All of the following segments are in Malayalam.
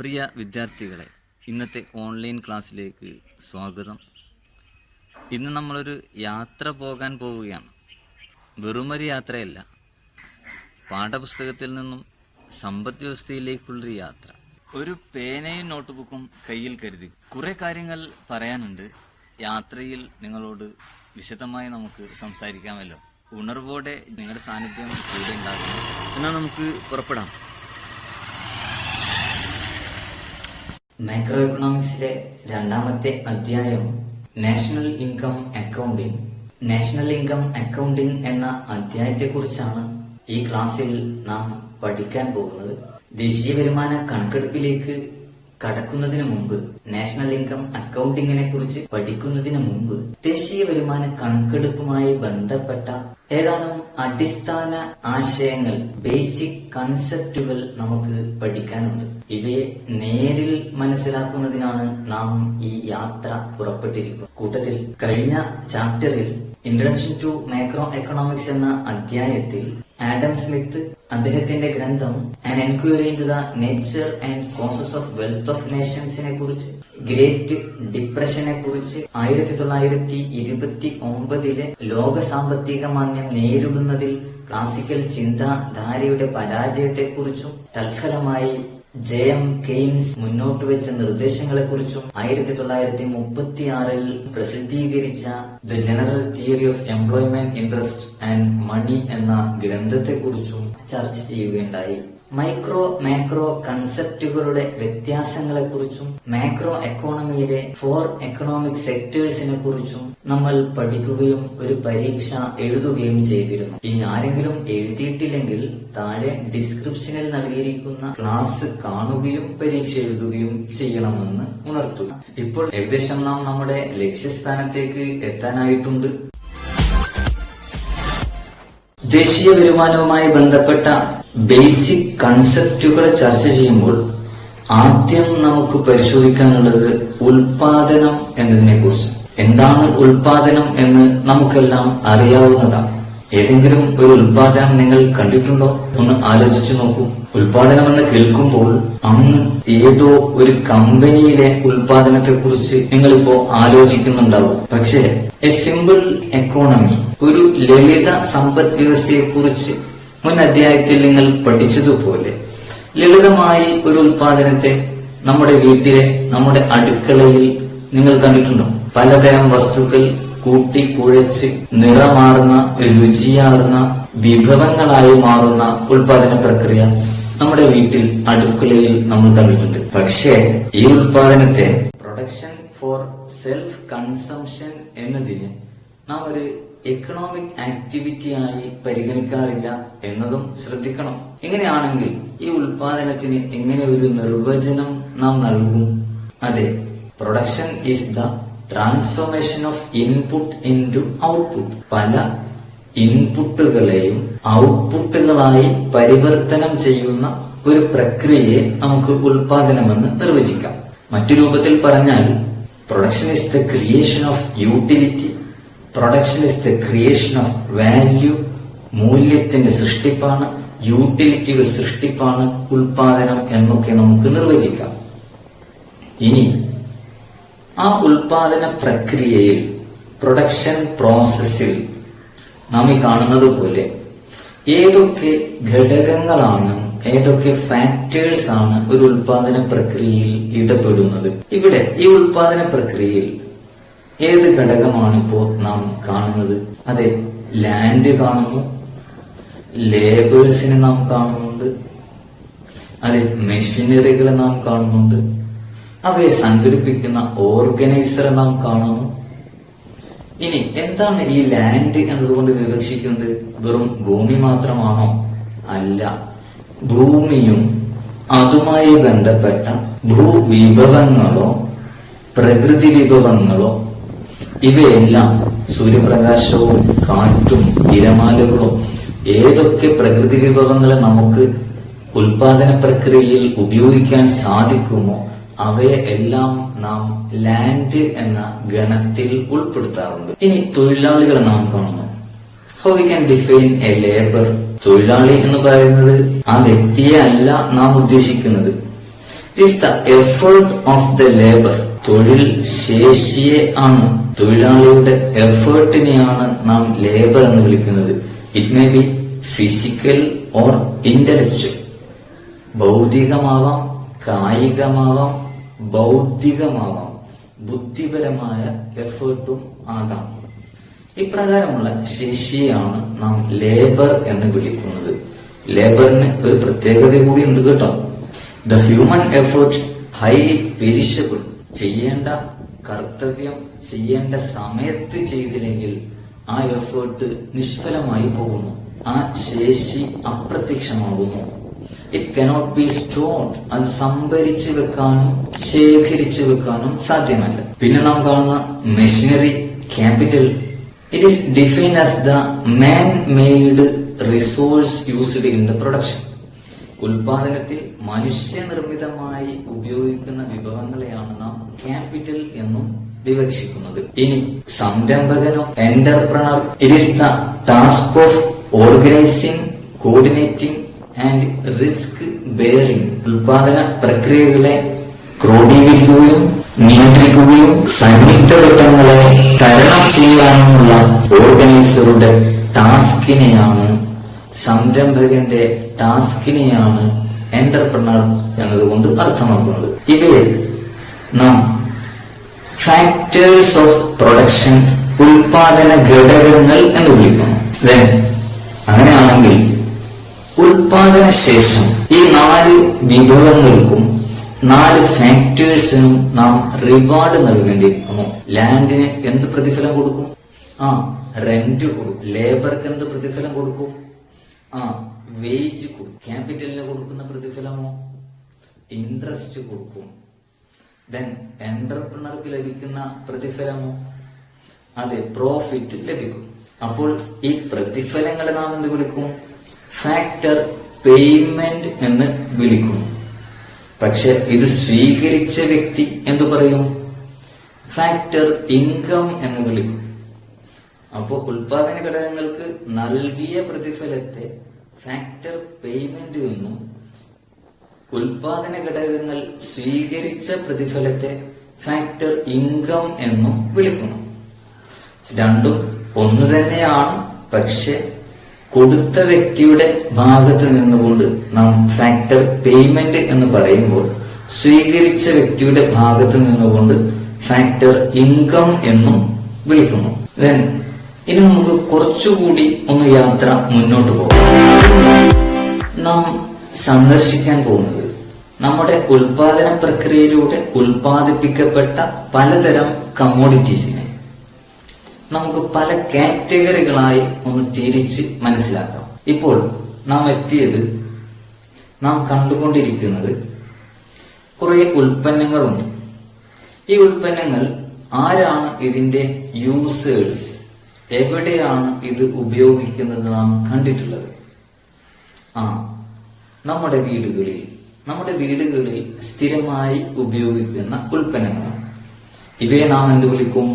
പ്രിയ വിദ്യാർത്ഥികളെ, ഇന്നത്തെ ഓൺലൈൻ ക്ലാസ്സിലേക്ക് സ്വാഗതം. ഇന്ന് നമ്മളൊരു യാത്ര പോകാൻ പോവുകയാണ്. വെറുമൊരു യാത്രയല്ല, പാഠപുസ്തകത്തിൽ നിന്നും സമ്പദ് വ്യവസ്ഥയിലേക്കുള്ളൊരു യാത്ര. ഒരു പേനയും നോട്ട്ബുക്കും കയ്യിൽ കരുതി. കുറേ കാര്യങ്ങൾ പറയാനുണ്ട്. യാത്രയിൽ നിങ്ങളോട് വിശദമായി നമുക്ക് സംസാരിക്കാമല്ലോ. ഉണർവോടെ നിങ്ങളുടെ സാന്നിധ്യം കൂടെ ഉണ്ടാകും. എന്നാൽ നമുക്ക് പുറപ്പെടാം. മൈക്രോ എക്കണോമിക്സിലെ രണ്ടാമത്തെ അധ്യായം national income accounting. National income accounting എന്ന അധ്യായത്തെക്കുറിച്ചാണ് ഈ ക്ലാസ്സിൽ നാം പഠിക്കാൻ പോകുന്നത്. ദേശീയ വരുമാന കണക്കെടുപ്പിലേക്ക് കടക്കുന്നതിന് മുമ്പ്, നാഷണൽ ഇൻകം അക്കൗണ്ടിങ്ങിനെ കുറിച്ച് പഠിക്കുന്നതിന് മുമ്പ്, ദേശീയ വരുമാന കണക്കെടുപ്പുമായി ബന്ധപ്പെട്ട ഏതാനും അടിസ്ഥാന ആശയങ്ങൾ, ബേസിക് കൺസെപ്റ്റുകൾ നമുക്ക് പഠിക്കാനുണ്ട്. ഇവയെ നേരിൽ മനസ്സിലാക്കുന്നതിനാണ് നാം ഈ യാത്ര പുറപ്പെട്ടിരിക്കുന്നത്. കൂട്ടത്തിൽ കഴിഞ്ഞ ചാപ്റ്ററിൽ ഇൻട്രൊഡക്ഷൻ ടു മൈക്രോ എക്കണോമിക്സ് എന്ന അധ്യായത്തിൽ ആഡം സ്മിത്ത് അദ്ദേഹത്തിന്റെ ഗ്രന്ഥം an enquiry into the nature and causes of wealth of നേഷൻസിനെ കുറിച്ച്, ഗ്രേറ്റ് ഡിപ്രഷനെ കുറിച്ച്, 1929 ലോക സാമ്പത്തിക മാന്ദ്യം നേരിടുന്നതിൽ ക്ലാസിക്കൽ ചിന്താധാരയുടെ പരാജയത്തെക്കുറിച്ചും തൽഫലമായി ജെ.എം. കെയ്ൻസ് മുന്നോട്ട് വെച്ച നിർദ്ദേശങ്ങളെക്കുറിച്ചും 1936 പ്രസിദ്ധീകരിച്ച the general theory of employment, interest and money എന്ന ഗ്രന്ഥത്തെക്കുറിച്ചും ചർച്ച ചെയ്യുകയുണ്ടായി. മാക്രോ കൺസെപ്റ്റുകളുടെ വ്യത്യാസങ്ങളെക്കുറിച്ചും മാക്രോ എക്കോണമിയിലെ 4 എക്കണോമിക് സെക്ടേഴ്സിനെ കുറിച്ചും നമ്മൾ പഠിക്കുകയും ഒരു പരീക്ഷ എഴുതുകയും ചെയ്തിരുന്നു. ഇനി ആരെങ്കിലും എഴുതിയിട്ടില്ലെങ്കിൽ താഴെ ഡിസ്ക്രിപ്ഷനിൽ നൽകിയിരിക്കുന്ന ക്ലാസ് കാണുകയും പരീക്ഷ എഴുതുകയും ചെയ്യണമെന്ന് ഉണർത്തുക. ഇപ്പോൾ ഏകദേശം നാം നമ്മുടെ ലക്ഷ്യസ്ഥാനത്തേക്ക് എത്താനായിട്ടുണ്ട്. ദേശീയ വരുമാനവുമായി ബന്ധപ്പെട്ട ബേസിക് കൺസെപ്റ്റുകളെ ചർച്ച ചെയ്യുമ്പോൾ ആദ്യം നമുക്ക് പരിശോധിക്കാനുള്ളത് ഉൽപാദനം എന്നതിനെ കുറിച്ച്. എന്താണ് ഉൽപാദനം എന്ന് നമുക്കെല്ലാം അറിയാവുന്നതാണ്. ഏതെങ്കിലും ഒരു ഉൽപാദനം നിങ്ങൾ കണ്ടിട്ടുണ്ടോ? ഒന്ന് ആലോചിച്ചു നോക്കൂ. ഉൽപാദനം എന്ന് കേൾക്കുമ്പോൾ അങ്ങ് ഏതോ ഒരു കമ്പനിയിലെ ഉൽപാദനത്തെ കുറിച്ച് നിങ്ങളിപ്പോ ആലോചിക്കുന്നുണ്ടാവും. പക്ഷേ എ സിമ്പിൾ എക്കോണമി, ഒരു ലളിത സമ്പദ് വ്യവസ്ഥയെ കുറിച്ച് മുൻ അധ്യായത്തിൽ നിങ്ങൾ പഠിച്ചതുപോലെ ലളിതമായി ഒരു ഉൽപാദനത്തെ നമ്മുടെ വീട്ടിലെ, നമ്മുടെ അടുക്കളയിൽ നിങ്ങൾ കണ്ടിട്ടുണ്ടോ? പലതരം വസ്തുക്കൾ കൂട്ടിക്കുഴച്ച് നിറമാർന്ന, രുചിയാർന്ന വിഭവങ്ങളായി മാറുന്ന ഉൽപാദന പ്രക്രിയ നമ്മുടെ വീട്ടിൽ, അടുക്കളയിൽ നമ്മൾ കണ്ടിട്ടുണ്ട്. പക്ഷേ ഈ ഉൽപാദനത്തെ പ്രൊഡക്ഷൻ ഫോർ സെൽഫ് കൺസംഷൻ എന്നതിന് നാം ഒരു എക്കണോമിക് ആക്ടിവിറ്റിയായി പരിഗണിക്കാറില്ല എന്നതും ശ്രദ്ധിക്കണം. ഇങ്ങനെയാണെങ്കിൽ ഈ ഉൽപാദനത്തിന് എങ്ങനെ ഒരു നിർവചനം നാം നൽകും? അതെ, production is the transformation of input into output. പല ഇൻപുട്ടുകളെയും ഔട്ട്പുട്ടുകളായി പരിവർത്തനം ചെയ്യുന്ന ഒരു പ്രക്രിയയെ നമുക്ക് ഉൽപാദനമെന്ന് നിർവചിക്കാം. മറ്റു രൂപത്തിൽ പറഞ്ഞാൽ production is the creation of utility, production is the creation of value. മൂല്യത്തിന്റെ സൃഷ്ടിപ്പാണ്, യൂട്ടിലിറ്റിയുടെ സൃഷ്ടിപ്പാണ് ഉൽപാദനം എന്നൊക്കെ നമുക്ക് നിർവചിക്കാം. ഇനി ആ ഉൽപാദന പ്രക്രിയയിൽ, പ്രൊഡക്ഷൻ പ്രോസസ്സിൽ നാം ഈ കാണുന്നത് പോലെ ഏതൊക്കെ ഘടകങ്ങളാണ്, ഏതൊക്കെ ഫാക്ടേഴ്സ് ആണ് ഒരു ഉൽപാദന പ്രക്രിയയിൽ ഇടപെടുന്നത്? ഇവിടെ ഈ ഉൽപാദന പ്രക്രിയയിൽ ഏത് ഘടകമാണ് ഇപ്പോ നാം കാണുന്നത്? അതെ, ലാൻഡ് കാണുന്നു, ലേബേഴ്സിനെ നാം കാണുന്നുണ്ട്, അതെ, മെഷീനറികളെ നാം കാണുന്നുണ്ട്, അവയെ സംഘടിപ്പിക്കുന്ന ഓർഗനൈസറെ നാം കാണുന്നു. ഇനി എന്താണ് ഈ ലാൻഡ് എന്നതുകൊണ്ട് വിവക്ഷിക്കുന്നത്? വെറും ഭൂമി മാത്രമാണോ? അല്ല, ഭൂമിയും അതുമായി ബന്ധപ്പെട്ട ഭൂവിഭവങ്ങളോ പ്രകൃതി വിഭവങ്ങളോ ഇവയെല്ലാം, സൂര്യപ്രകാശവും കാറ്റും തിരമാലകളും, ഏതൊക്കെ പ്രകൃതി വിഭവങ്ങളെ നമുക്ക് ഉൽപാദന പ്രക്രിയയിൽ ഉപയോഗിക്കാൻ സാധിക്കുമോ അവയെ എല്ലാം നാം ലാൻഡ് എന്ന ഗണത്തിൽ ഉൾപ്പെടുത്താറുണ്ട്. ഇനി തൊഴിലാളികളെ നാം കാണുന്നു. How we can define a labour? തൊഴിലാളി എന്ന് പറയുന്നത് ആ വ്യക്തിയെ അല്ല നാം ഉദ്ദേശിക്കുന്നത്. It is the effort of the labour. തൊഴിൽ ശേഷിയെ ആണ്, തൊഴിലാളിയുടെ എഫേർട്ടിനെയാണ് നാം ലേബർ എന്ന് വിളിക്കുന്നത്. It may be physical or intellectual. ഭൗതികമാവാം, കായികമാവാം, ബൗദ്ധികമാവാം, ബുദ്ധിപരമായ എഫേർട്ടും ആകാം. ഇപ്രകാരമുള്ള ശേഷിയെയാണ് നാം ലേബർ എന്ന് വിളിക്കുന്നത്. ലേബറിന് ഒരു പ്രത്യേകത കൂടി ഉണ്ട് കേട്ടോ. The human effort highly perishable. ചെയ്യേണ്ട കർത്തവ്യം ചെയ്യേണ്ട സമയത്ത് ചെയ്തില്ലെങ്കിൽ ആ എഫേർട്ട് നിഷ്ഫലമായി പോകുന്നു, ആ ശേഷി അപ്രത്യക്ഷമാകുന്നു. It cannot be stored. അത് സംഭരിച്ചു വെക്കാനും ശേഖരിച്ചു വെക്കാനും സാധ്യമല്ല. പിന്നെ നാം കാണുന്ന machinery capital, it is defined as the man-made resource used in the production. ഉൽപാദനത്തിൽ മനുഷ്യനിർമ്മിതമായി ഉപയോഗിക്കുന്ന വിഭവങ്ങളെയാണ് നാം ക്യാപിറ്റൽ എന്നും വിവക്ഷിക്കുന്നത്. ഇനി സംരംഭകനോ entrepreneur, it is the task of organising, coordinating and risk bearing. ഉൽപാദന പ്രക്രിയകളെ ക്രോഡീകരിക്കുകയും നിയന്ത്രിക്കുകയും സംയുക്തഘട്ടങ്ങളെ തരണം ചെയ്യാനുമുള്ള ഓർഗനൈസറുടെ ടാസ്കിനെയാണ്, സംരംഭകന്റെ ടാസ്കിനെയാണ് എന്റർപ്രണർ എന്നതുകൊണ്ട് അർത്ഥമാക്കുന്നത്. ഇവയെ നാം ഫാക്ടേഴ്സ് ഓഫ് പ്രൊഡക്ഷൻ, ഉൽപാദന ഘടകങ്ങൾ എന്ന് വിളിക്കുന്നു. അങ്ങനെയാണെങ്കിൽ ഉൽപാദന ശേഷം ഈ 4 വിഭവങ്ങൾക്കും 4 ഫാക്ടേഴ്സിനും നാം റിവാർഡ് നൽകേണ്ടിയിരിക്കുന്നു. ലാൻഡിന് എന്ത് പ്രതിഫലം കൊടുക്കും? റെന്റ് കൊടുക്കും. ലേബർക്ക് എന്ത് പ്രതിഫലം കൊടുക്കും? വേജ് കൊടുക്കും. ക്യാപിറ്റലിന് കൊടുക്കുന്ന പ്രതിഫലമോ? ഇൻട്രസ്റ്റ് കൊടുക്കും. ദെൻ എന്റർപ്രണർക്ക് ലഭിക്കുന്ന പ്രതിഫലമോ? അതെ, പ്രോഫിറ്റ് ലഭിക്കും. അപ്പോൾ ഈ പ്രതിഫലങ്ങളെ നാം എന്ത് വിളിക്കും? ഫാക്ടർ പേയ്മെന്റ് എന്ന് വിളിക്കുന്നു. പക്ഷെ ഇത് സ്വീകരിച്ച വ്യക്തി എന്തു പറയും? ഫാക്ടർ ഇൻകം എന്ന് വിളിക്കും. അപ്പോൾ ഉൽപാദന ഘടകങ്ങൾക്ക് നൽകിയ പ്രതിഫലത്തെ ഫാക്ടർ പേയ്മെന്റ് എന്നും, ഉൽപാദന ഘടകങ്ങൾ സ്വീകരിച്ച പ്രതിഫലത്തെ ഫാക്ടർ ഇൻകം എന്നും വിളിക്കുന്നു. രണ്ടും ഒന്ന് തന്നെയാണ്. പക്ഷെ കൊടുത്ത വ്യക്തിയുടെ ഭാഗത്ത് നിന്നുകൊണ്ട് നാം ഫാക്ടർ പേയ്മെന്റ് എന്ന് പറയുമ്പോൾ, സ്വീകരിച്ച വ്യക്തിയുടെ ഭാഗത്ത് നിന്നുകൊണ്ട് ഫാക്ടർ ഇൻകം എന്നും വിളിക്കുന്നു. ഇനി നമുക്ക് കുറച്ചുകൂടി ഒന്ന് യാത്ര മുന്നോട്ട് പോകാം. നാം സന്ദർശിക്കാൻ പോകുന്നത് നമ്മുടെ ഉൽപാദന പ്രക്രിയയിലൂടെ ഉൽപാദിപ്പിക്കപ്പെട്ട പലതരം കമ്മോഡിറ്റീസിനെ നമുക്ക് പല കാറ്റഗറികളായി ഒന്ന് തിരിച്ച് മനസ്സിലാക്കാം. ഇപ്പോൾ നാം എത്തിയത്, നാം കണ്ടുകൊണ്ടിരിക്കുന്നത് കുറെ ഉൽപ്പന്നങ്ങളുണ്ട്. ഈ ഉൽപ്പന്നങ്ങൾ ആരാണ് ഇതിന്റെ യൂസേഴ്സ്, എവിടെയാണ് ഇത് ഉപയോഗിക്കുന്നത് നാം കണ്ടിട്ടുള്ളത്? നമ്മുടെ വീടുകളിൽ സ്ഥിരമായി ഉപയോഗിക്കുന്ന ഉൽപ്പന്നങ്ങളാണ്. ഇവയെ നാം എന്ത് വിളിക്കും?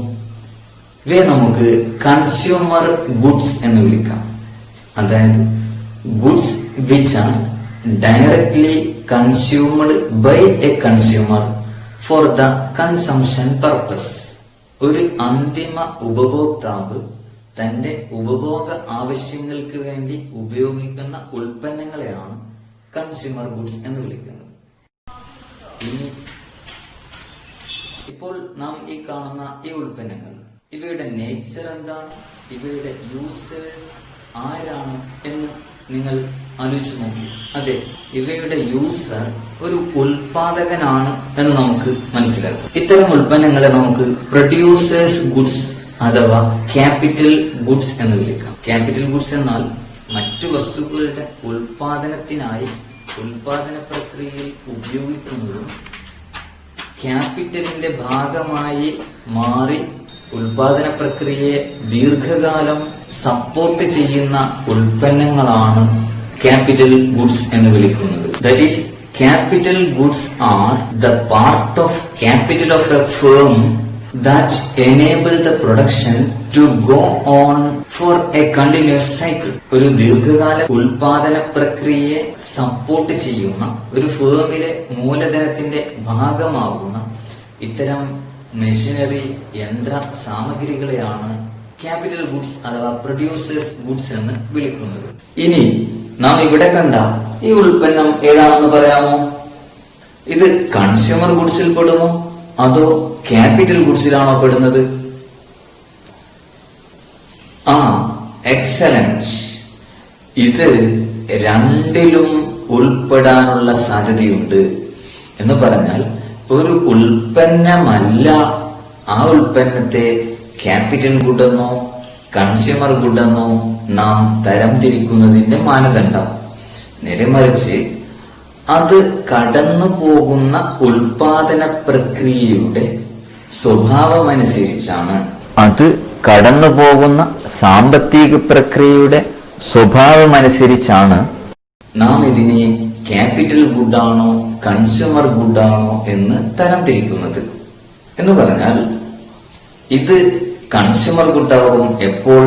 ഇവയെ നമുക്ക് കൺസ്യൂമർ ഗുഡ്സ് എന്ന് വിളിക്കാം. അതായത് goods which are directly consumed by a consumer for the consumption purpose. ഒരു അന്തിമ ഉപഭോക്താവ് തന്റെ ഉപഭോഗ ആവശ്യങ്ങൾക്ക് വേണ്ടി ഉപയോഗിക്കുന്ന ഉൽപ്പന്നങ്ങളെയാണ് കൺസ്യൂമർ ഗുഡ്സ് എന്ന് വിളിക്കുന്നത്. ഇനി ഇപ്പോൾ നാം ഈ കാണുന്ന ഈ ഉൽപ്പന്നങ്ങൾ, ഇവയുടെ നേച്ചർ എന്താണ്, ഇവയുടെ യൂസേഴ്സ് ആരാണ് എന്ന് നിങ്ങൾ ആലോചിച്ച് നോക്കി. അതെ, ഇവയുടെ യൂസർ ഒരു ഉൽപാദകനാണ് എന്ന് നമുക്ക് മനസ്സിലാക്കാം. ഇത്തരം ഉൽപ്പന്നങ്ങളെ നമുക്ക് പ്രൊഡ്യൂസേഴ്സ് ഗുഡ്സ് അഥവാ ക്യാപിറ്റൽ ഗുഡ്സ് എന്ന് വിളിക്കാം. ക്യാപിറ്റൽ ഗുഡ്സ് എന്നാൽ മറ്റു വസ്തുക്കളുടെ ഉൽപാദനത്തിനായി ഉൽപാദന പ്രക്രിയയിൽ ഉപയോഗിക്കുന്നതും ക്യാപിറ്റലിന്റെ ഭാഗമായി മാറി ഉൽപാദന പ്രക്രിയയെ ദീർഘകാലം സപ്പോർട്ട് ചെയ്യുന്ന ഉൽപ്പന്നങ്ങളാണ് ക്യാപിറ്റൽ ഗുഡ്സ് എന്ന് വിളിക്കുന്നത്. That is, capital goods are the part of capital of A firm that enable the production to go on for a continuous cycle. ഒരു ദീർഘകാല ഉൽപാദന പ്രക്രിയയെ സപ്പോർട്ട് ചെയ്യുന്ന ഒരു ഫേമിലെ മൂലധനത്തിന്റെ ഭാഗമാകുന്ന ഇത്തരം മെഷീനറി യന്ത്ര സാമഗ്രികളെയാണ് ക്യാപിറ്റൽ ഗുഡ്സ് അഥവാ പ്രൊഡ്യൂസേഴ്സ് ഗുഡ്സ് എന്ന് വിളിക്കുന്നത്. ഇനി നാം ഇവിടെ കണ്ട ഈ ഉൽപ്പന്നം ഏതാണെന്ന് പറയാമോ? ഇത് കൺസ്യൂമർ ഗുഡ്സിൽ പെടുമോ അതോ ക്യാപിറ്റൽ ഗുഡ്സിലാണോ പെടുന്നത്? എക്സലന്റ്. ഇത് രണ്ടിലും ഉൾപ്പെടാനുള്ള സാധ്യതയുണ്ട്. എന്ന് പറഞ്ഞാൽ ഒരു ഉൽപ്പന്നമല്ല ആ ഉൽപ്പന്നത്തെ ക്യാപിറ്റൽ ഗുഡ് എന്നോ കൺസ്യൂമർ ഗുഡ് എന്നോ നാം തരംതിരിക്കുന്നതിന്റെ മാനദണ്ഡം. നേരെ മറിച്ച് അത് കടന്നു പോകുന്ന ഉൽപാദന പ്രക്രിയയുടെ സ്വഭാവമനുസരിച്ചാണ്. അത് കടന്നു പോകുന്ന സാമ്പത്തിക പ്രക്രിയയുടെ സ്വഭാവമനുസരിച്ചാണ് നാം ഇതിനെ ക്യാപിറ്റൽ ഗുഡാണോ കൺസ്യൂമർ ഗുഡാണോ എന്ന് തരംതിരിക്കുന്നത്. എന്ന് പറഞ്ഞാൽ ഇത് കൺസ്യൂമർ ഗുഡാകും എപ്പോൾ?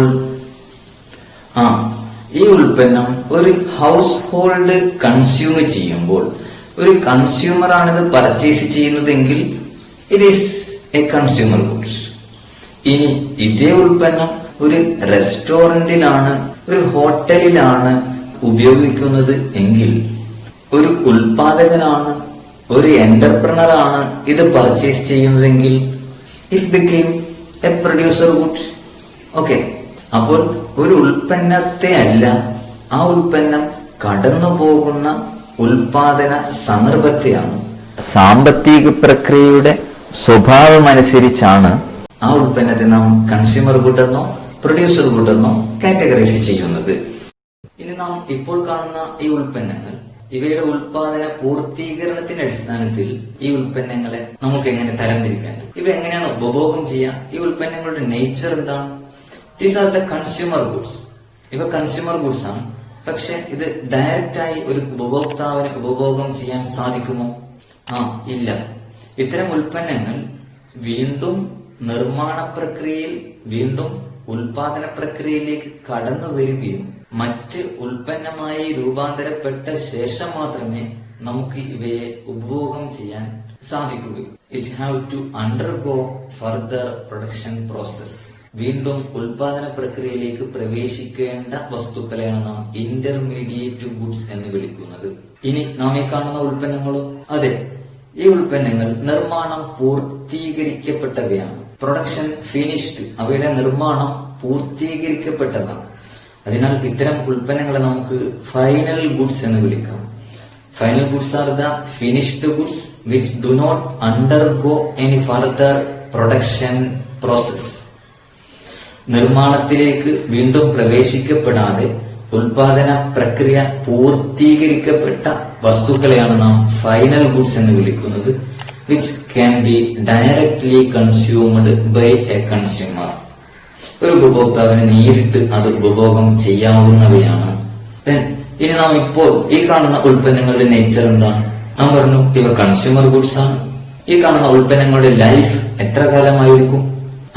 ഈ ഉൽപ്പന്നം ഒരു ഹൗസ് ഹോൾഡ് കൺസ്യൂം ചെയ്യുമ്പോൾ, ഒരു കൺസ്യൂമർ ആണിത് പർച്ചേസ് ചെയ്യുന്നതെങ്കിൽ it is A consumer good. ഇനി ഇതേ ഉൽപ്പന്നം ഒരു റെസ്റ്റോറന്റിലാണ്, ഒരു ഹോട്ടലിലാണ് ഉപയോഗിക്കുന്നത് എങ്കിൽ, ഒരു ഉൽപാദകനാണ്, ഒരു എന്റർപ്രണർ ആണ് ഇത് പർച്ചേസ് ചെയ്യുന്നതെങ്കിൽ it became A producer good. Okay, അപ്പോൾ ഒരു ഉൽപ്പന്നത്തെ അല്ല, ആ ഉൽപ്പന്നം കടന്നു പോകുന്ന ഉൽപാദന സന്ദർഭത്തെയാണ്, സാമ്പത്തിക പ്രക്രിയയുടെ സ്വഭാവമനുസരിച്ചാണ് ആ ഉൽപ്പന്നത്തെ നാം കൺസ്യൂമർ ഗുഡ് എന്നോ പ്രൊഡ്യൂസർ ഗുഡ് എന്നോ കാറ്റഗറൈസ് ചെയ്യുന്നത്. ഇനി നാം ഇപ്പോൾ കാണുന്ന ഈ ഉൽപ്പന്നങ്ങൾ, ഇവയുടെ ഉൽപാദന പൂർത്തീകരണത്തിന്റെ അടിസ്ഥാനത്തിൽ ഈ ഉൽപ്പന്നങ്ങളെ നമുക്ക് എങ്ങനെ തരംതിരിക്കാൻ, ഇവ എങ്ങനെയാണ് ഉപഭോഗം ചെയ്യുക, ഈ ഉൽപ്പന്നങ്ങളുടെ നേച്ചർ എന്താണ്? These are the consumer goods. ഇവ കൺസ്യൂമർ ഗുഡ്സ് ആണ്. പക്ഷെ ഇത് ഡയറക്റ്റായി ഒരു ഉപഭോക്താവിന് ഉപഭോഗം ചെയ്യാൻ സാധിക്കുമോ? ഇല്ല. ഇത്തരം ഉൽപ്പന്നങ്ങൾ വീണ്ടും നിർമ്മാണ പ്രക്രിയയിൽ, വീണ്ടും ഉൽപാദന പ്രക്രിയയിലേക്ക് കടന്നു വരികയും മറ്റ് ഉൽപ്പന്നമായി രൂപാന്തരപ്പെട്ട ശേഷം മാത്രമേ നമുക്ക് ഇവയെ ഉപഭോഗം ചെയ്യാൻ സാധിക്കുകയുള്ളൂ. It have to undergo further production process. വീണ്ടും ഉൽപാദന പ്രക്രിയയിലേക്ക് പ്രവേശിക്കേണ്ട വസ്തുക്കളെയാണ് നാം ഇന്റർമീഡിയറ്റ് ഗുഡ്സ് എന്ന് വിളിക്കുന്നത്. ഇനി നാം ഈ കാണുന്ന ഉൽപ്പന്നങ്ങളും അതെ, ഈ ഉൽപ്പന്നങ്ങൾ നിർമ്മാണം പൂർത്തീകരിക്കപ്പെട്ടവയാണ്. പ്രൊഡക്ഷൻ ഫിനിഷ്ഡ്, അവയുടെ നിർമ്മാണം പൂർത്തീകരിക്കപ്പെട്ടതാണ്. അതിനാൽ ഇത്തരം ഉൽപ്പന്നങ്ങളെ നമുക്ക് ഫൈനൽ ഗുഡ്സ് എന്ന് വിളിക്കാം. Final goods are the finished goods which do not undergo any further production process. നിർമ്മാണത്തിലേക്ക് വീണ്ടും പ്രവേശിക്കപ്പെടാതെ ഉൽപാദന പ്രക്രിയ പൂർത്തീകരിക്കപ്പെട്ട വസ്തുക്കളെയാണ് നാം ഫൈനൽ ഗുഡ്സ് എന്ന് വിളിക്കുന്നത്. Which can be directly consumed by a consumer. ഒരു ഉപഭോക്താവിന് നേരിട്ട് അത് ഉപഭോഗം ചെയ്യാവുന്നവയാണ്. ഇനി നാം ഇപ്പോൾ ഈ കാണുന്ന ഉൽപ്പന്നങ്ങളുടെ നേച്ചർ എന്താണ്? നാം പറഞ്ഞു ഇവ കൺസ്യൂമർ ഗുഡ്സ് ആണ്. ഈ കാണുന്ന ഉൽപ്പന്നങ്ങളുടെ ലൈഫ് എത്ര കാലമായിരിക്കും?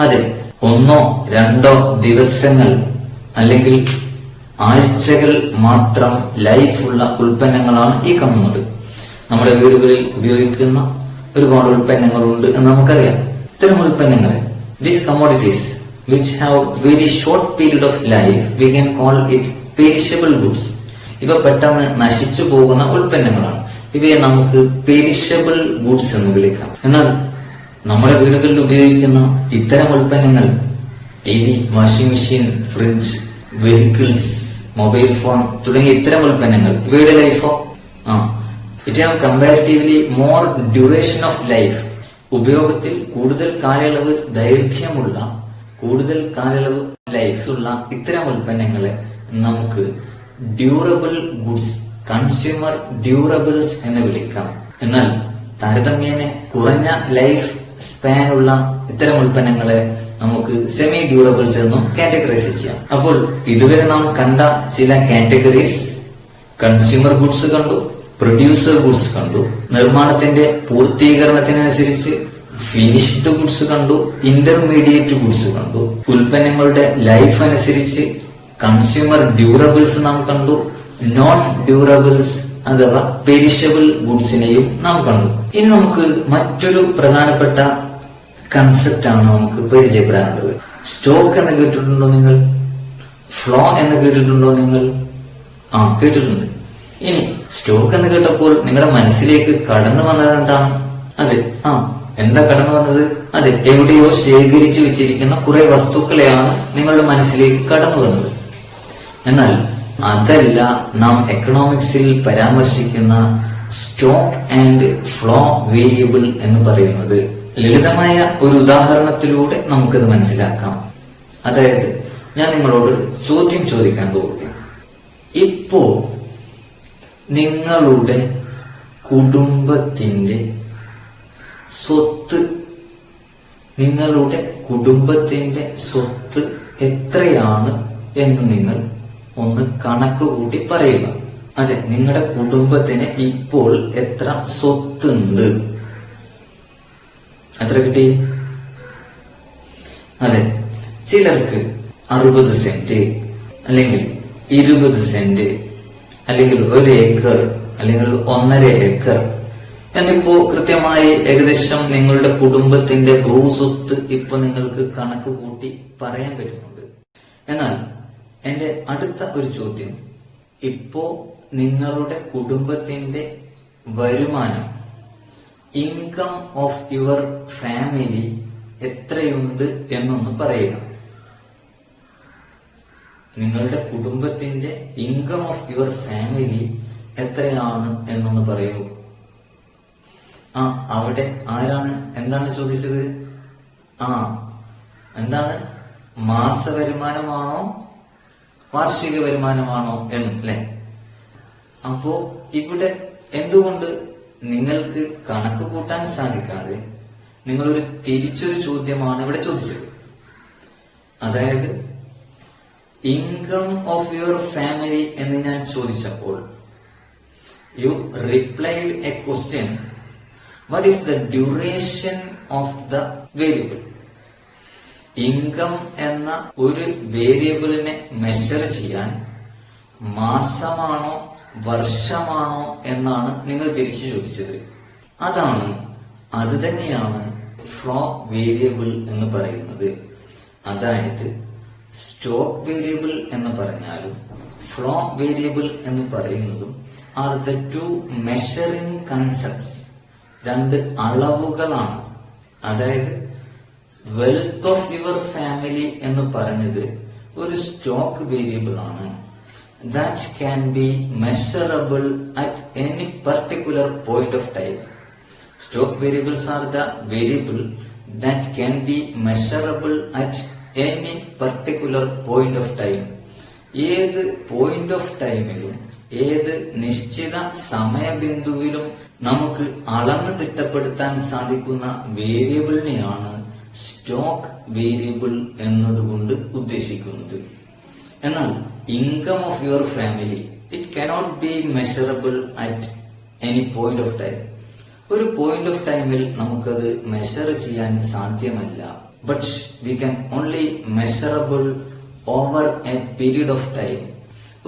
അതെ, 1 or 2 ദിവസങ്ങൾ അല്ലെങ്കിൽ ആഴ്ചകൾ മാത്രം ലൈഫുള്ള ഉൽപ്പന്നങ്ങളാണ് ഈ കാണുന്നത്. നമ്മുടെ വീടുകളിൽ ഉപയോഗിക്കുന്ന ഒരുപാട് ഉൽപ്പന്നങ്ങളുണ്ട് എന്ന് നമുക്കറിയാം. ഇത്തരം ഉൽപ്പന്നങ്ങളെ, these commodities which have very short period of life, we can call it perishable goods. ഇവ പെട്ടെന്ന് നശിച്ചു പോകുന്ന ഉൽപ്പന്നങ്ങളാണ്. ഇവയെ നമുക്ക് പെരിഷബിൾ ഗുഡ്സ് എന്ന് വിളിക്കാം. എന്നാൽ നമ്മുടെ വീടുകളിൽ ഉപയോഗിക്കുന്ന ഇത്തരം ഉൽപ്പന്നങ്ങൾ, TV, washing machine, fridge, vehicles, mobile phone തുടങ്ങിയ ഇത്തരം ഉൽപ്പന്നങ്ങൾ, ഇവയുടെ ലൈഫോ it have comparatively more duration of life. ഉപയോഗത്തിൽ കൂടുതൽ കാലയളവ് ദൈർഘ്യമുള്ള, കൂടുതൽ കാലയളവ് ലൈഫുള്ള ഇത്തരം ഉൽപ്പന്നങ്ങളെ നമുക്ക് ഡ്യൂറബിൾ ഗുഡ്സ്, കൺസ്യൂമർ ഡ്യൂറബിൾസ് എന്ന് വിളിക്കാം. എന്നാൽ താരതമ്യേന കുറഞ്ഞ ലൈഫ് സ്പാൻ ഉള്ള ഇത്തരം ഉൽപ്പന്നങ്ങളെ നമുക്ക് സെമി ഡ്യൂറബിൾസ് എന്നും കാറ്റഗറൈസ് ചെയ്യാം. അപ്പോൾ ഇതുവരെ നാം കണ്ട ചില കാറ്റഗറീസ്, കൺസ്യൂമർ ഗുഡ്സ് കണ്ടു, പ്രൊഡ്യൂസർ ഗുഡ്സ് കണ്ടു, നിർമ്മാണത്തിന്റെ പൂർത്തീകരണത്തിനനുസരിച്ച് ഫിനിഷ്ഡ് ഗുഡ്സ് കണ്ടു, ഇന്റർമീഡിയറ്റ് ഗുഡ്സ് കണ്ടു, ഉൽപ്പന്നങ്ങളുടെ ലൈഫ് അനുസരിച്ച് കൺസ്യൂമർ ഡ്യൂറബിൾസ് നാം കണ്ടു, നോൺ ഡ്യൂറബിൾസ് അഥവാ പെരിഷബിൾ ഗുഡ്സിനെയും നാം കണ്ടു. ഇനി നമുക്ക് മറ്റൊരു പ്രധാനപ്പെട്ട കൺസെപ്റ്റ് ആണ് നമുക്ക് പരിചയപ്പെടാനുള്ളത്. സ്റ്റോക്ക് എന്ന് കേട്ടിട്ടുണ്ടോ നിങ്ങൾ? ഫ്ലോ എന്ന് കേട്ടിട്ടുണ്ടോ നിങ്ങൾ? കേട്ടിട്ടുണ്ട്. ഇനി സ്റ്റോക്ക് എന്ന് കേട്ടപ്പോൾ നിങ്ങളുടെ മനസ്സിലേക്ക് കടന്നു വന്നത് എന്താണ്? അതെ, എന്താ കടന്നു വന്നത്? അതെ, എവിടെയോ ശേഖരിച്ചു വെച്ചിരിക്കുന്ന കുറെ വസ്തുക്കളെയാണ് നിങ്ങളുടെ മനസ്സിലേക്ക് കടന്നു വന്നത്. എന്നാൽ അതല്ല നാം എക്കണോമിക്സിൽ പരാമർശിക്കുന്ന സ്റ്റോക്ക് ആൻഡ് ഫ്ലോ വേരിയബിൾ എന്ന് പറയുന്നത്. ലളിതമായ ഒരു ഉദാഹരണത്തിലൂടെ നമുക്കത് മനസ്സിലാക്കാം. അതായത് ഞാൻ നിങ്ങളോട് ചോദ്യം ചോദിക്കാൻ പോവുകയാണ്. ഇപ്പോ നിങ്ങളുടെ കുടുംബത്തിന്റെ സ്വത്ത് എത്രയാണ് എന്ന് നിങ്ങൾ ഒന്ന് കണക്ക് കൂട്ടി പറയുക. അതെ, നിങ്ങളുടെ കുടുംബത്തിന് ഇപ്പോൾ എത്ര സ്വത്തുണ്ട്? എത്ര കിട്ടി? അതെ, ചിലർക്ക് 60 സെന്റ്, അല്ലെങ്കിൽ 20 സെന്റ്, അല്ലെങ്കിൽ 1 ഏക്കർ, അല്ലെങ്കിൽ 1.5 ഏക്കർ എന്നിപ്പോ കൃത്യമായി ഏകദേശം നിങ്ങളുടെ കുടുംബത്തിന്റെ ഭൂസ്വത്ത് ഇപ്പൊ നിങ്ങൾക്ക് കണക്ക് കൂട്ടി പറയാൻ പറ്റുന്നുണ്ട്. എന്നാൽ എന്റെ അടുത്ത ഒരു ചോദ്യം, ഇപ്പോ നിങ്ങളുടെ കുടുംബത്തിന്റെ വരുമാനം, ഇൻകം ഓഫ് യുവർ ഫാമിലി എത്രയുണ്ട് എന്നൊന്ന് പറയുക. നിങ്ങളുടെ കുടുംബത്തിന്റെ ഇൻകം ഓഫ് യുവർ ഫാമിലി എത്രയാണ് എന്നൊന്ന് പറയൂ. അവിടെ ആരാണ് എന്താണ് ചോദിച്ചത്? എന്താണ്, മാസ വരുമാനമാണോ വാർഷിക വരുമാനമാണോ എന്ന് അല്ലെ? അപ്പോ ഇവിടെ എന്തുകൊണ്ട് നിങ്ങൾക്ക് കണക്ക് കൂട്ടാൻ സാധിക്കാതെ നിങ്ങളൊരു തിരിച്ചൊരു ചോദ്യമാണ് ഇവിടെ ചോദിച്ചത്. അതായത് ഇൻകം ഓഫ് യുവർ ഫാമിലി എന്ന് ഞാൻ ചോദിച്ചപ്പോൾ you replied a question, what is the duration of the variable? Income എന്ന ഒരു വേരിയബിളിനെ മെഷർ ചെയ്യാൻ മാസമാണോ വർഷമാണോ എന്നാണ് നിങ്ങൾ തിരിച്ചു ചോദിച്ചത്. അത് തന്നെയാണ് ഫ്ലോ വേരിയബിൾ എന്ന് പറയുന്നത്. അതായത് സ്റ്റോക്ക് വേരിയബിൾ എന്ന് പറഞ്ഞാലും ഫ്ലോ വേരിയബിൾ എന്ന് പറയുന്നതും are the two measuring concepts. 2 അളവുകളാണ്. അതായത് വെൽത്ത് ഓഫ് യുവർ ഫാമിലി എന്ന് പറഞ്ഞത് ഒരു സ്റ്റോക്ക് വേരിയബിൾ ആണ്. That can be measurable at any particular point of time. Stock variables are the variable that can be measurable at any particular point of time. ഏത് പോയിന്റ് ഓഫ് ടൈമിലും ഏത് നിശ്ചിത സമയബിന്ദുവിലും നമുക്ക് അളന്ന് തിട്ടപ്പെടുത്താൻ സാധിക്കുന്ന വേരിയബിളിനെയാണ് സ്റ്റോക്ക് വേരിയബിൾ എന്നതുകൊണ്ട് ഉദ്ദേശിക്കുന്നത്. എന്നാൽ income of your family it cannot B measurable at any point of time. ഒരു പോയിന്റ് ഓഫ് ടൈമിൽ നമുക്കത് മെഷർ ചെയ്യാൻ സാധ്യമല്ല. But we can only measurable over a period of time.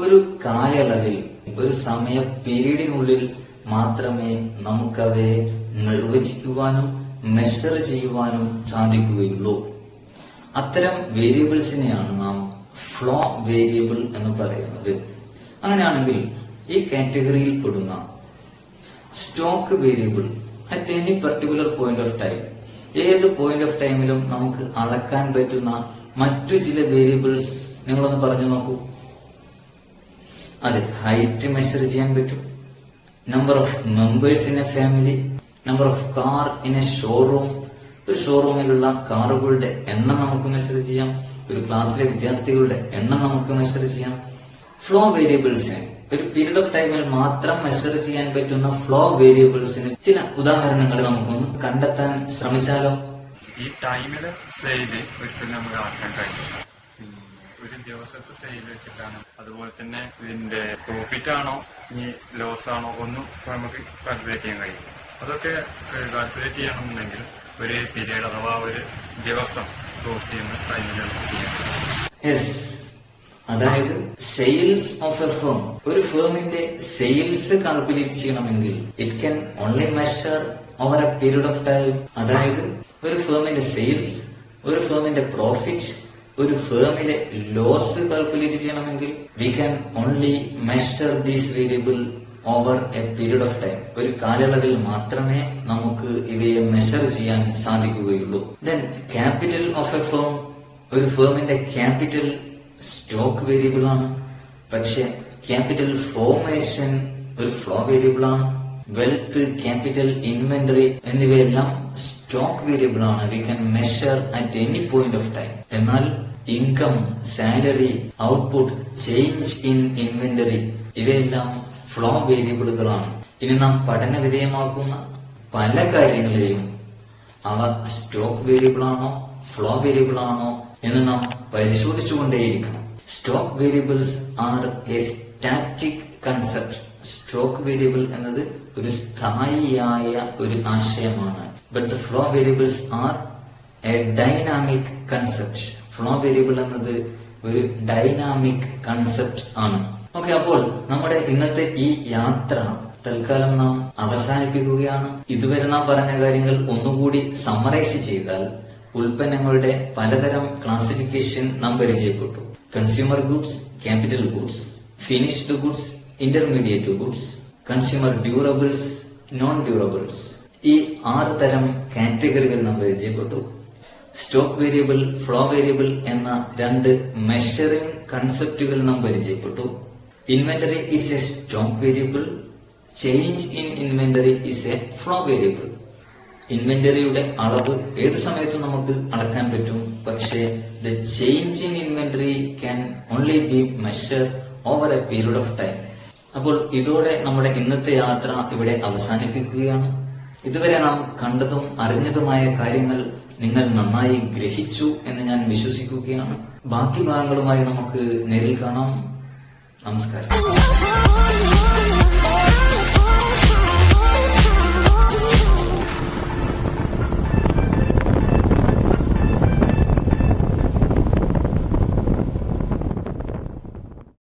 ഒരു കാലയളവിൽ, ഒരു സമയ പീരീഡിനുള്ളിൽ മാത്രമേ നമുക്കവയെ നിർവചിക്കുവാനും മെഷർ ചെയ്യുവാനും സാധിക്കുകയുള്ളൂ. അത്തരം വേരിയബിൾസിനെയാണ് നാം ഫ്ലോ വേരിയബിൾ എന്ന് പറയുന്നത്. അങ്ങനെയാണെങ്കിൽ ഈ കാറ്റഗറിയിൽ പെടുന്ന stock variable at any particular point of time, ഏത് പോയിന്റ് ഓഫ് ടൈമിലും നമുക്ക് അളക്കാൻ പറ്റുന്ന മറ്റു ചില വേരിയബിൾസ് നിങ്ങളൊന്ന് പറഞ്ഞു നോക്കൂ. അതെ, ഹൈറ്റ് മെഷർ ചെയ്യാൻ പറ്റും, number of members in A family, number of car in A showroom. ഒരു ഷോറൂമിലുള്ള കാറുകളുടെ എണ്ണം നമുക്ക് മെഷർ ചെയ്യാം, ഒരു ക്ലാസ്സിലെ വിദ്യാർത്ഥികളുടെ എണ്ണം നമുക്ക് മെഷർ ചെയ്യാം. ഫ്ലോ വേരിയബിൾസിന് ഒരു പീരീഡ് ഓഫ് ടൈമിൽ മാത്രം മെഷർ ചെയ്യാൻ പറ്റുന്ന ഫ്ലോ വേരിയബിൾസിന് ചില ഉദാഹരണങ്ങൾ നമുക്കൊന്ന് കണ്ടെത്താൻ ശ്രമിച്ചാലോ? ഈ ടൈമില് സെയില് ഒരിക്കലും നമുക്ക് ആക്കാൻ കഴിയില്ല. ഒരു ദിവസത്തെ സെയിൽ വെച്ചിട്ടാണ്. അതുപോലെ തന്നെ ഇതിന്റെ പ്രോഫിറ്റ് ആണോ ഇനി ലോസ് ആണോ ഒന്നും നമുക്ക് കാൽക്കുലേറ്റ് ചെയ്യാൻ കഴിയും. അതൊക്കെ കാൽക്കുലേറ്റ് ചെയ്യണമെന്നുണ്ടെങ്കിൽ ഒരു പീരീഡ് അഥവാ ഒരു ദിവസം ക്ലോസ് ചെയ്യുന്ന ടൈമിൽ നമുക്ക് ചെയ്യാം. യെസ്, അതായത് സെയിൽസ് ഓഫ് എ ഫേം, ഒരു ഫേമിന്റെ സെയിൽസ് കാൽക്കുലേറ്റ് ചെയ്യണമെങ്കിൽ it can only measure over a period of time. അതായത് ഒരു ഫേമിന്റെ സെയിൽസ്, ഒരു ഫേമിന്റെ പ്രോഫിറ്റ്, ഒരു ഫേമിലെ ലോസ് കാൽക്കുലേറ്റ് ചെയ്യണമെങ്കിൽ we can only measure these variable over a period of time. ഒരു കാലയളവിൽ മാത്രമേ നമുക്ക് ഇവയെ മെഷർ ചെയ്യാൻ സാധിക്കുകയുള്ളൂ. Then capital of A firm, ഒരു ഫേമിന്റെ ക്യാപിറ്റൽ സ്റ്റോക്ക് വേരിയബിൾ ആണ്. പക്ഷെ ക്യാപിറ്റൽ ഫോർമേഷൻ ഒരു ഫ്ലോ വേരിയബിൾ ആണ്. വെൽത്ത്, ക്യാപിറ്റൽ, ഇൻവെന്ററി എന്നിവയെല്ലാം സ്റ്റോക്ക് വേരിയബിൾ ആണ്. We can measure at any point of time. എന്നാൽ income, salary, output, change in inventory ഇവയെല്ലാം ഫ്ലോ വേരിയബിളുകളാണ്. ഇനി നാം പഠന വിധേയമാക്കുന്ന പല കാര്യങ്ങളെയും അവ സ്റ്റോക്ക് വേരിയബിൾ ആണോ ഫ്ലോ വേരിയബിൾ ആണോ എന്ന് നാം പരിശോധിച്ചുകൊണ്ടേയിരിക്കണം. Stock variables are a static concept. Stock variable എന്നത് ഒരു സ്ഥായിയായ ഒരു ആശയമാണ്. But the flow variables are a dynamic concept. Flow variable എന്നത് ഒരു ഡൈനാമിക് കൺസെപ്റ്റ് ആണ്. ഓക്കെ, അപ്പോൾ നമ്മുടെ ഇന്നത്തെ ഈ യാത്ര തൽക്കാലം നാം അവസാനിപ്പിക്കുകയാണ്. ഇതുവരെ നാം പറഞ്ഞ കാര്യങ്ങൾ ഒന്നുകൂടി സമ്മറൈസ് ചെയ്താൽ ഉൽപ്പന്നങ്ങളുടെ പലതരം ക്ലാസിഫിക്കേഷൻ നാം പരിചയപ്പെട്ടു. Consumer goods, capital goods, finished goods, intermediate goods, consumer durables, non durables. ഈ 6 തരം കാറ്റഗറികൾ നാം പരിചയപ്പെട്ടു. സ്റ്റോക്ക് വേരിയബിൾ, ഫ്ലോ വേരിയബിൾ എന്ന 2 മെഷറിംഗ് കൺസെപ്റ്റുകൾ നാം പരിചയപ്പെട്ടു. Inventory is a stock variable, change in inventory is a flow variable. ഇൻവെന്ററിയുടെ അളവ് ഏത് സമയത്തും നമുക്ക് അളക്കാൻ പറ്റും. പക്ഷേ the change in inventory can only be measure over a period of time. അപ്പോൾ ഇതോടെ നമ്മുടെ ഇന്നത്തെ യാത്ര ഇവിടെ അവസാനിപ്പിക്കുകയാണ്. ഇതുവരെ നാം കണ്ടതും അറിഞ്ഞതുമായ കാര്യങ്ങൾ നിങ്ങൾ നന്നായി ഗ്രഹിച്ചു എന്ന് ഞാൻ വിശ്വസിക്കുകയാണ്. ബാക്കി ഭാഗങ്ങളുമായി നമുക്ക് നേരിൽ കാണാം. നമസ്കാരം.